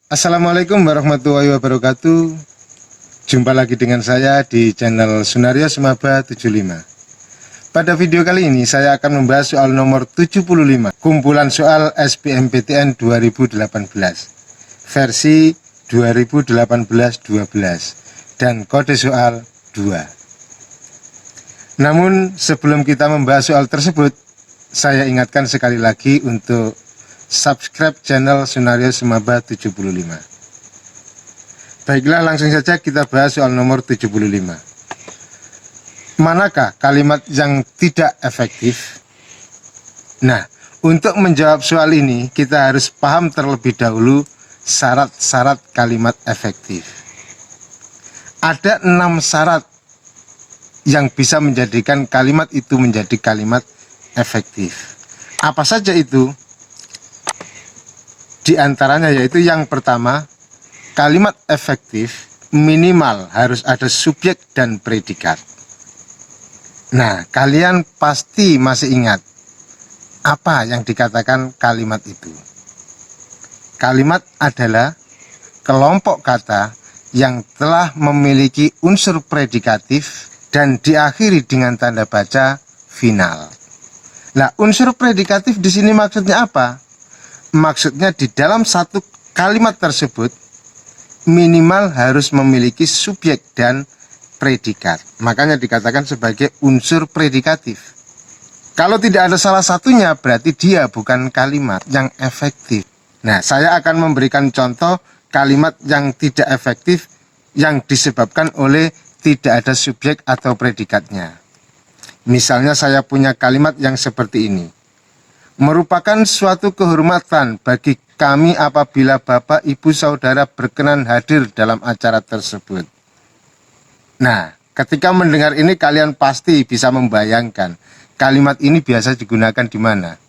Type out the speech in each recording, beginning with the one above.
Assalamualaikum warahmatullahi wabarakatuh. Jumpa lagi dengan saya di channel Sunario Semaba 75. Pada video kali ini saya akan membahas soal nomor 75, kumpulan soal SBMPTN 2018 versi 2018-12 dan kode soal 2. Namun sebelum kita membahas soal tersebut, saya ingatkan sekali lagi untuk subscribe channel Sunario Semaba 75. Baiklah, langsung saja kita bahas soal nomor 75. Manakah kalimat yang tidak efektif? Nah, untuk menjawab soal ini kita harus paham terlebih dahulu syarat-syarat kalimat efektif. Ada 6 syarat yang bisa menjadikan kalimat itu menjadi kalimat efektif. Apa saja itu? Di antaranya yaitu yang pertama, kalimat efektif minimal harus ada subjek dan predikat. Nah, kalian pasti masih ingat apa yang dikatakan kalimat itu. Kalimat adalah kelompok kata yang telah memiliki unsur predikatif dan diakhiri dengan tanda baca final. Nah, unsur predikatif di sini maksudnya apa? Maksudnya di dalam satu kalimat tersebut minimal harus memiliki subjek dan predikat. Makanya dikatakan sebagai unsur predikatif. Kalau tidak ada salah satunya berarti dia bukan kalimat yang efektif. Nah, saya akan memberikan contoh kalimat yang tidak efektif yang disebabkan oleh tidak ada subjek atau predikatnya. Misalnya saya punya kalimat yang seperti ini. Merupakan suatu kehormatan bagi kami apabila Bapak, Ibu, Saudara berkenan hadir dalam acara tersebut. Nah, ketika mendengar ini kalian pasti bisa membayangkan kalimat ini biasa digunakan di mana?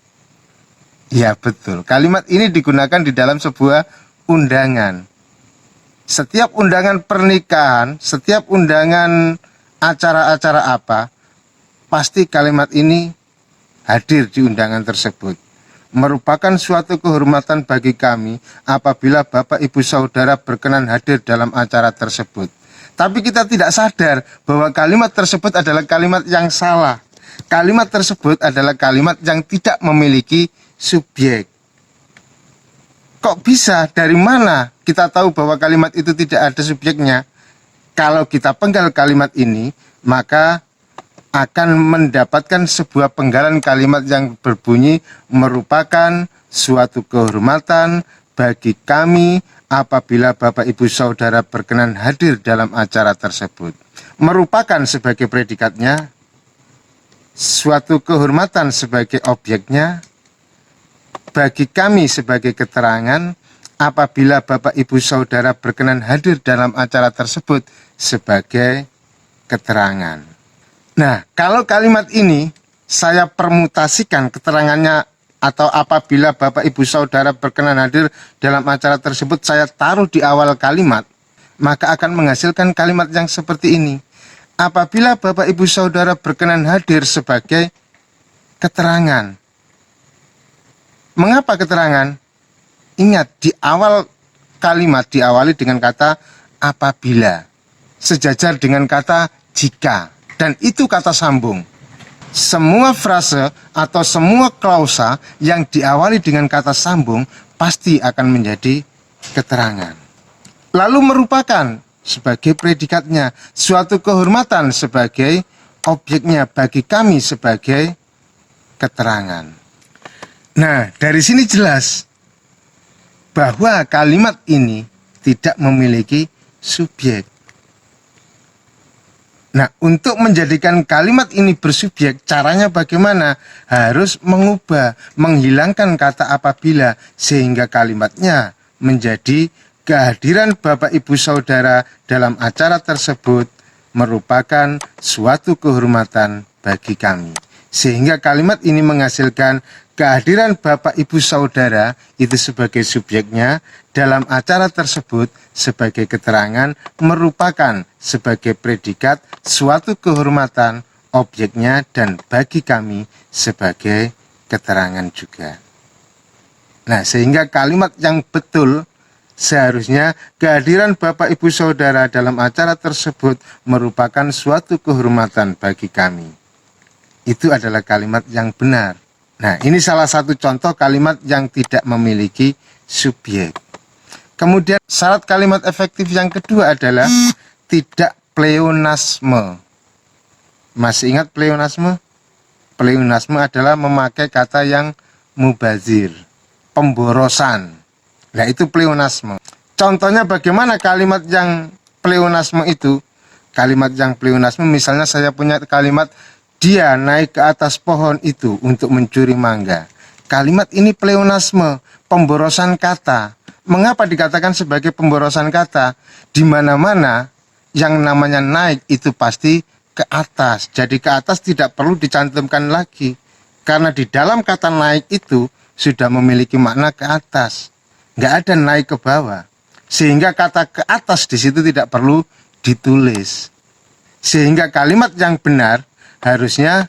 Ya betul, kalimat ini digunakan di dalam sebuah undangan. Setiap undangan pernikahan, setiap undangan acara-acara apa, pasti kalimat ini hadir di undangan tersebut. Merupakan suatu kehormatan bagi kami apabila Bapak, Ibu, Saudara berkenan hadir dalam acara tersebut. Tapi kita tidak sadar bahwa kalimat tersebut adalah kalimat yang salah. Kalimat tersebut adalah kalimat yang tidak memiliki subjek. Kok bisa? Dari mana kita tahu bahwa kalimat itu tidak ada subjeknya? Kalau kita penggal kalimat ini, maka akan mendapatkan sebuah penggalan kalimat yang berbunyi merupakan suatu kehormatan bagi kami apabila Bapak, Ibu, Saudara berkenan hadir dalam acara tersebut. Merupakan sebagai predikatnya, suatu kehormatan sebagai objeknya, bagi kami sebagai keterangan apabila Bapak, Ibu, Saudara berkenan hadir dalam acara tersebut sebagai keterangan. Nah, kalau kalimat ini saya permutasikan keterangannya atau apabila Bapak, Ibu, Saudara berkenan hadir dalam acara tersebut saya taruh di awal kalimat, maka akan menghasilkan kalimat yang seperti ini. Apabila Bapak, Ibu, Saudara berkenan hadir sebagai keterangan. Mengapa keterangan? Ingat, di awal kalimat diawali dengan kata apabila, sejajar dengan kata jika. Dan itu kata sambung. Semua frase atau semua klausa yang diawali dengan kata sambung pasti akan menjadi keterangan. Lalu merupakan sebagai predikatnya, suatu kehormatan sebagai objeknya bagi kami sebagai keterangan. Nah, dari sini jelas bahwa kalimat ini tidak memiliki subjek. Nah, untuk menjadikan kalimat ini bersubjek, caranya bagaimana? Harus mengubah, menghilangkan kata apabila, sehingga kalimatnya menjadi kehadiran Bapak, Ibu, Saudara dalam acara tersebut merupakan suatu kehormatan bagi kami. Sehingga kalimat ini menghasilkan kehadiran Bapak, Ibu, Saudara itu sebagai subjeknya dalam acara tersebut sebagai keterangan merupakan sebagai predikat suatu kehormatan objeknya dan bagi kami sebagai keterangan juga. Nah, sehingga kalimat yang betul Seharusnya kehadiran Bapak Ibu Saudara dalam acara tersebut merupakan suatu kehormatan bagi kami. Itu adalah kalimat yang benar. Nah, ini salah satu contoh kalimat yang tidak memiliki subjek. Kemudian syarat kalimat efektif yang kedua adalah tidak pleonasme. Masih ingat pleonasme? Pleonasme adalah memakai kata yang mubazir, pemborosan. Nah, itu pleonasme. Contohnya bagaimana kalimat yang pleonasme itu? Kalimat yang pleonasme, misalnya saya punya kalimat, dia naik ke atas pohon itu untuk mencuri mangga. Kalimat ini pleonasme, pemborosan kata. Mengapa dikatakan sebagai pemborosan kata? Di mana-mana yang namanya naik itu pasti ke atas. Jadi ke atas tidak perlu dicantumkan lagi. Karena di dalam kata naik itu sudah memiliki makna ke atas. Nggak ada naik ke bawah, sehingga kata ke atas di situ tidak perlu ditulis. Sehingga kalimat yang benar harusnya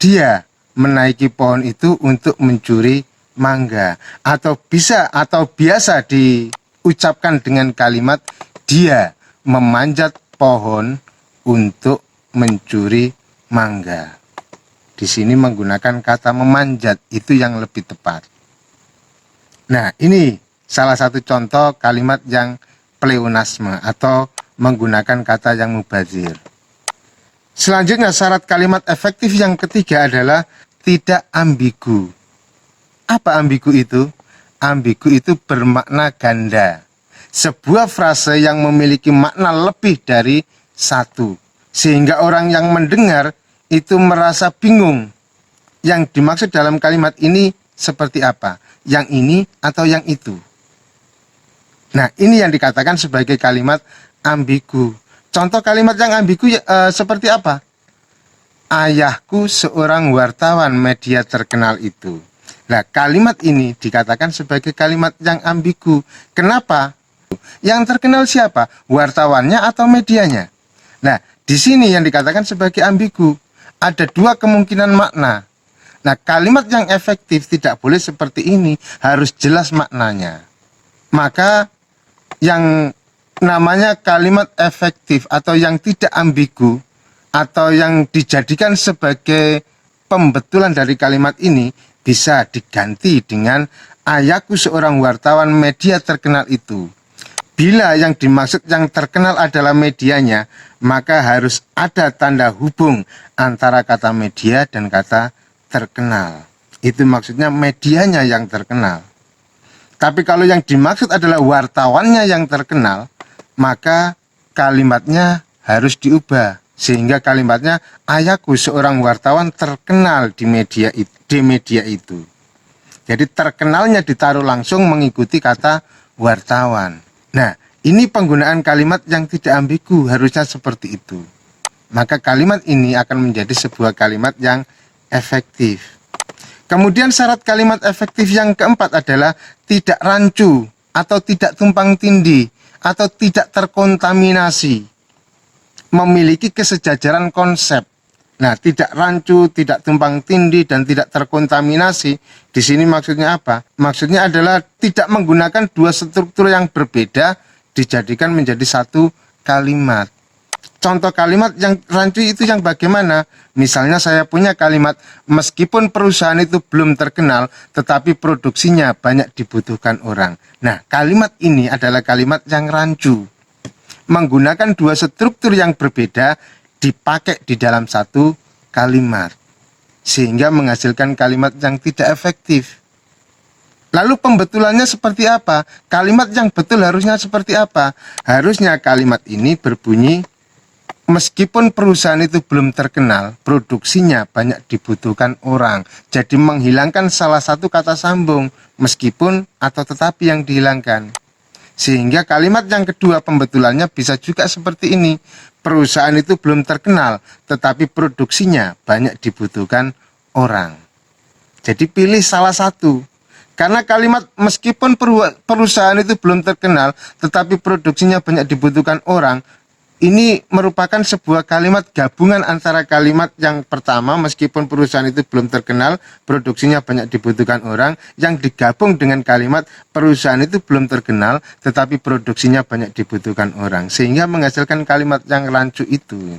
dia menaiki pohon itu untuk mencuri mangga, atau biasa diucapkan dengan kalimat dia memanjat pohon untuk mencuri mangga. Di sini menggunakan kata memanjat, itu yang lebih tepat. Nah, ini salah satu contoh kalimat yang pleonasme atau menggunakan kata yang mubazir. Selanjutnya syarat kalimat efektif yang ketiga adalah tidak ambigu. Apa ambigu itu? Ambigu itu bermakna ganda. Sebuah frase yang memiliki makna lebih dari satu, sehingga orang yang mendengar itu merasa bingung. Yang dimaksud dalam kalimat ini seperti apa? Yang ini atau yang itu? Nah, ini yang dikatakan sebagai kalimat ambigu. Contoh kalimat yang ambigu seperti apa? Ayahku seorang wartawan media terkenal itu. Nah, kalimat ini dikatakan sebagai kalimat yang ambigu. Kenapa? Yang terkenal siapa? Wartawannya atau medianya? Nah, di sini yang dikatakan sebagai ambigu. Ada dua kemungkinan makna. Nah, kalimat yang efektif tidak boleh seperti ini, harus jelas maknanya. Maka yang namanya kalimat efektif atau yang tidak ambigu atau yang dijadikan sebagai pembetulan dari kalimat ini bisa diganti dengan ayahku seorang wartawan media terkenal itu. Bila yang dimaksud yang terkenal adalah medianya, maka harus ada tanda hubung antara kata media dan kata terkenal. Itu maksudnya medianya yang terkenal. Tapi kalau yang dimaksud adalah wartawannya yang terkenal, maka kalimatnya harus diubah. Sehingga kalimatnya ayahku seorang wartawan terkenal di media itu. Jadi terkenalnya ditaruh langsung mengikuti kata wartawan. Nah, ini penggunaan kalimat yang tidak ambigu, harusnya seperti itu. Maka kalimat ini akan menjadi sebuah kalimat yang efektif. Kemudian syarat kalimat efektif yang keempat adalah tidak rancu atau tidak tumpang tindih atau tidak terkontaminasi. Memiliki kesejajaran konsep. Nah, tidak rancu, tidak tumpang tindih, dan tidak terkontaminasi. Di sini maksudnya apa? Maksudnya adalah tidak menggunakan dua struktur yang berbeda dijadikan menjadi satu kalimat. Contoh kalimat yang rancu itu yang bagaimana? Misalnya saya punya kalimat, meskipun perusahaan itu belum terkenal, tetapi produksinya banyak dibutuhkan orang. Nah, kalimat ini adalah kalimat yang rancu. Menggunakan dua struktur yang berbeda dipakai di dalam satu kalimat. Sehingga menghasilkan kalimat yang tidak efektif. Lalu pembetulannya seperti apa? Kalimat yang betul harusnya seperti apa? Harusnya kalimat ini berbunyi, meskipun perusahaan itu belum terkenal, produksinya banyak dibutuhkan orang. Jadi menghilangkan salah satu kata sambung, meskipun atau tetapi yang dihilangkan. Sehingga kalimat yang kedua pembetulannya bisa juga seperti ini. Perusahaan itu belum terkenal, tetapi produksinya banyak dibutuhkan orang. Jadi pilih salah satu. Karena kalimat meskipun perusahaan itu belum terkenal, tetapi produksinya banyak dibutuhkan orang, Ini merupakan sebuah kalimat gabungan antara kalimat yang pertama, meskipun perusahaan itu belum terkenal, produksinya banyak dibutuhkan orang, yang digabung dengan kalimat perusahaan itu belum terkenal, tetapi produksinya banyak dibutuhkan orang, sehingga menghasilkan kalimat yang rancu itu.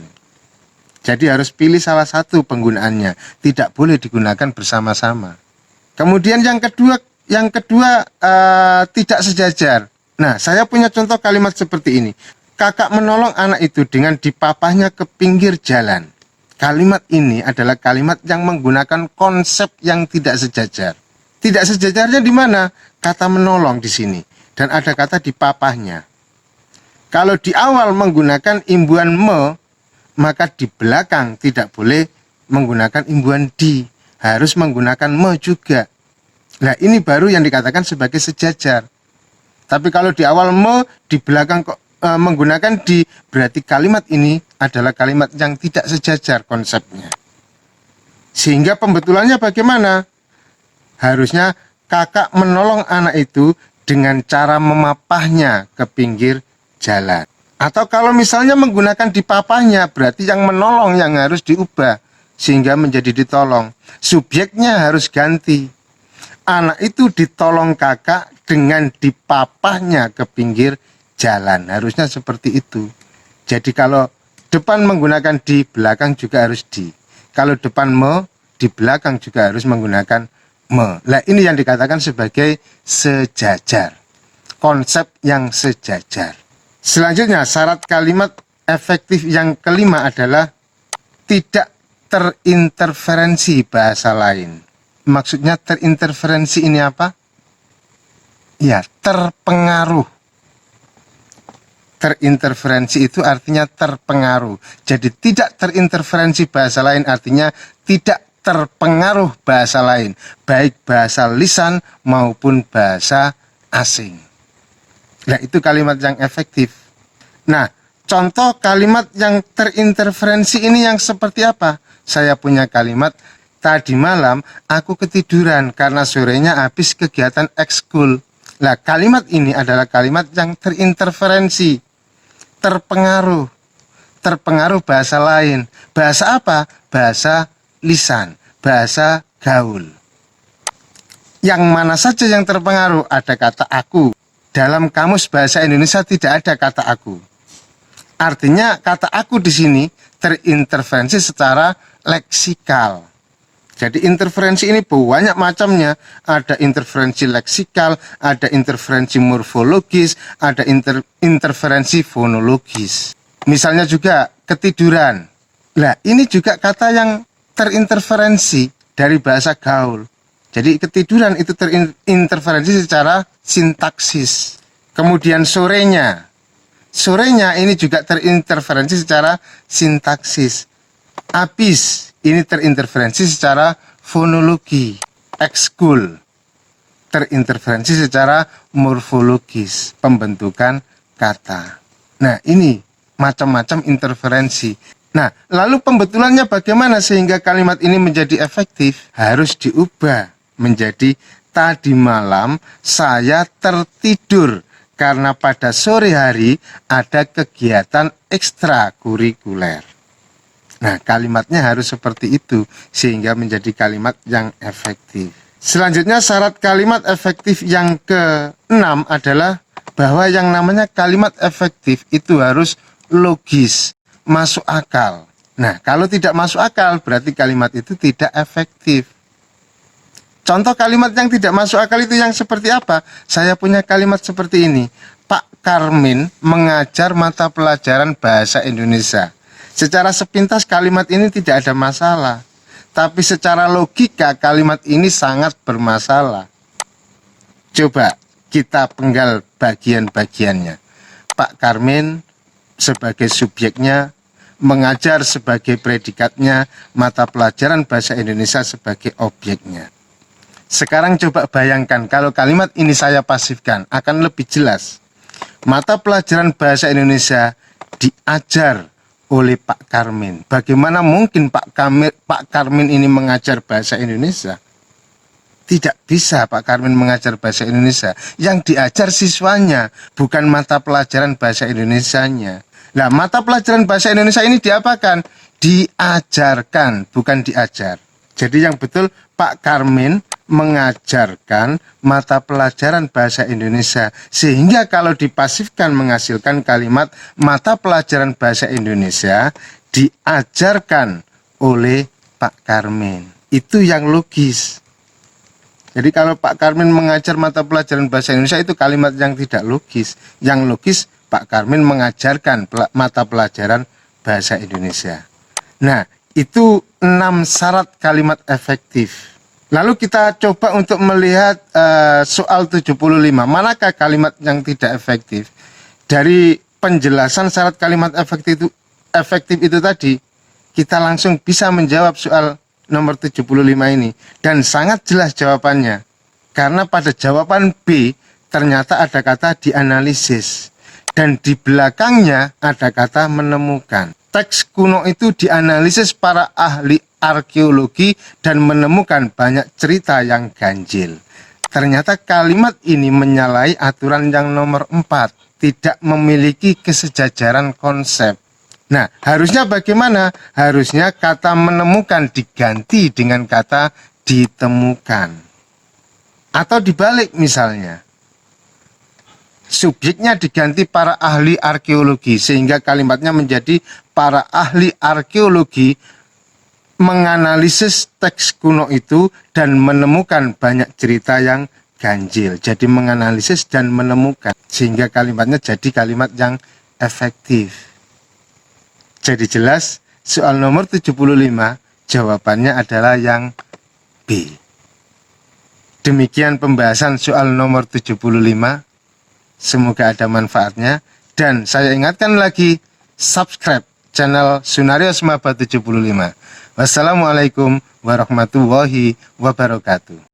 Jadi harus pilih salah satu penggunaannya, tidak boleh digunakan bersama-sama. Kemudian yang kedua tidak sejajar. Nah, saya punya contoh kalimat seperti ini. Kakak menolong anak itu dengan dipapahnya ke pinggir jalan. Kalimat ini adalah kalimat yang menggunakan konsep yang tidak sejajar. Tidak sejajarnya di mana? Kata menolong di sini dan ada kata dipapahnya. Kalau di awal menggunakan imbuhan me, maka di belakang tidak boleh menggunakan imbuhan di, harus menggunakan me juga. Nah, ini baru yang dikatakan sebagai sejajar. Tapi kalau di awal me, di belakang kok menggunakan di, berarti kalimat ini adalah kalimat yang tidak sejajar konsepnya. Sehingga pembetulannya bagaimana? Harusnya kakak menolong anak itu dengan cara memapahnya ke pinggir jalan. Atau kalau misalnya menggunakan dipapahnya, berarti yang menolong yang harus diubah sehingga menjadi ditolong. Subjeknya harus ganti. Anak itu ditolong kakak dengan dipapahnya ke pinggir jalan, harusnya seperti itu. Jadi kalau depan menggunakan di, belakang juga harus di. Kalau depan me, di belakang juga harus menggunakan me. Nah, ini yang dikatakan sebagai sejajar. Konsep yang sejajar. Selanjutnya, syarat kalimat efektif yang kelima adalah tidak terinterferensi bahasa lain. Maksudnya terinterferensi ini apa? Ya, terpengaruh. Terinterferensi itu artinya terpengaruh. Jadi tidak terinterferensi bahasa lain artinya tidak terpengaruh bahasa lain, baik bahasa lisan maupun bahasa asing. Nah, itu kalimat yang efektif. Nah, contoh kalimat yang terinterferensi ini yang seperti apa? Saya punya kalimat, tadi malam aku ketiduran karena sorenya habis kegiatan ekskul. Nah, kalimat ini adalah kalimat yang terinterferensi. Terpengaruh bahasa lain. Bahasa apa? Bahasa lisan, bahasa gaul. Yang mana saja yang terpengaruh? Ada kata aku. Dalam kamus bahasa Indonesia tidak ada kata aku. Artinya kata aku di sini terinterferensi secara leksikal. Jadi interferensi ini banyak macamnya. Ada interferensi leksikal, ada interferensi morfologis, ada interferensi fonologis. Misalnya juga ketiduran. Nah, ini juga kata yang terinterferensi dari bahasa gaul. Jadi ketiduran itu terinterferensi secara sintaksis. Kemudian sorenya. Sorenya ini juga terinterferensi secara sintaksis. Habis ini terinterferensi secara fonologi. Ekskul terinterferensi secara morfologis, pembentukan kata. Nah, ini macam-macam interferensi. Nah, lalu pembetulannya bagaimana sehingga kalimat ini menjadi efektif? Harus diubah menjadi tadi malam saya tertidur karena pada sore hari ada kegiatan ekstrakurikuler. Nah, kalimatnya harus seperti itu sehingga menjadi kalimat yang efektif. Selanjutnya syarat kalimat efektif yang keenam adalah bahwa yang namanya kalimat efektif itu harus logis, masuk akal. Nah, kalau tidak masuk akal berarti kalimat itu tidak efektif. Contoh kalimat yang tidak masuk akal itu yang seperti apa? Saya punya kalimat seperti ini. Pak Karmin mengajar mata pelajaran bahasa Indonesia. Secara sepintas kalimat ini tidak ada masalah. Tapi secara logika kalimat ini sangat bermasalah. Coba kita penggal bagian-bagiannya. Pak Karmin sebagai subjeknya, mengajar sebagai predikatnya, mata pelajaran bahasa Indonesia sebagai objeknya. Sekarang coba bayangkan kalau kalimat ini saya pasifkan, akan lebih jelas. Mata pelajaran bahasa Indonesia diajar oleh Pak Karmin. Bagaimana mungkin Pak Karmin ini mengajar bahasa Indonesia? Tidak bisa Pak Karmin mengajar bahasa Indonesia. Yang diajar siswanya, bukan mata pelajaran bahasa Indonesianya. Nah, mata pelajaran bahasa Indonesia ini diapakan? Diajarkan, bukan diajar. Jadi yang betul Pak Karmin mengajarkan mata pelajaran bahasa Indonesia, sehingga kalau dipasifkan menghasilkan kalimat mata pelajaran bahasa Indonesia diajarkan oleh Pak Karmin. Itu yang logis. Jadi kalau Pak Karmin mengajar mata pelajaran bahasa Indonesia itu kalimat yang tidak logis. Yang logis Pak Karmin mengajarkan mata pelajaran bahasa Indonesia. Nah, itu 6 syarat kalimat efektif. Lalu kita coba untuk melihat soal 75. Manakah kalimat yang tidak efektif? Dari penjelasan syarat kalimat efektif itu tadi, kita langsung bisa menjawab soal nomor 75 ini. Dan sangat jelas jawabannya. Karena pada jawaban B, ternyata ada kata dianalisis. Dan di belakangnya ada kata menemukan. Teks kuno itu dianalisis para ahli arkeologi dan menemukan banyak cerita yang ganjil. Ternyata kalimat ini menyalahi aturan yang nomor 4, tidak memiliki kesejajaran konsep. Nah, harusnya bagaimana? Harusnya kata menemukan diganti dengan kata ditemukan. Atau dibalik misalnya. Subjeknya diganti para ahli arkeologi, sehingga kalimatnya menjadi para ahli arkeologi menganalisis teks kuno itu dan menemukan banyak cerita yang ganjil. Jadi menganalisis dan menemukan, sehingga kalimatnya jadi kalimat yang efektif. Jadi jelas soal nomor 75 jawabannya adalah yang B. Demikian pembahasan soal nomor 75. Semoga ada manfaatnya. Dan saya ingatkan lagi, subscribe channel Sunario Semaba 75. Wassalamualaikum warahmatullahi wabarakatuh.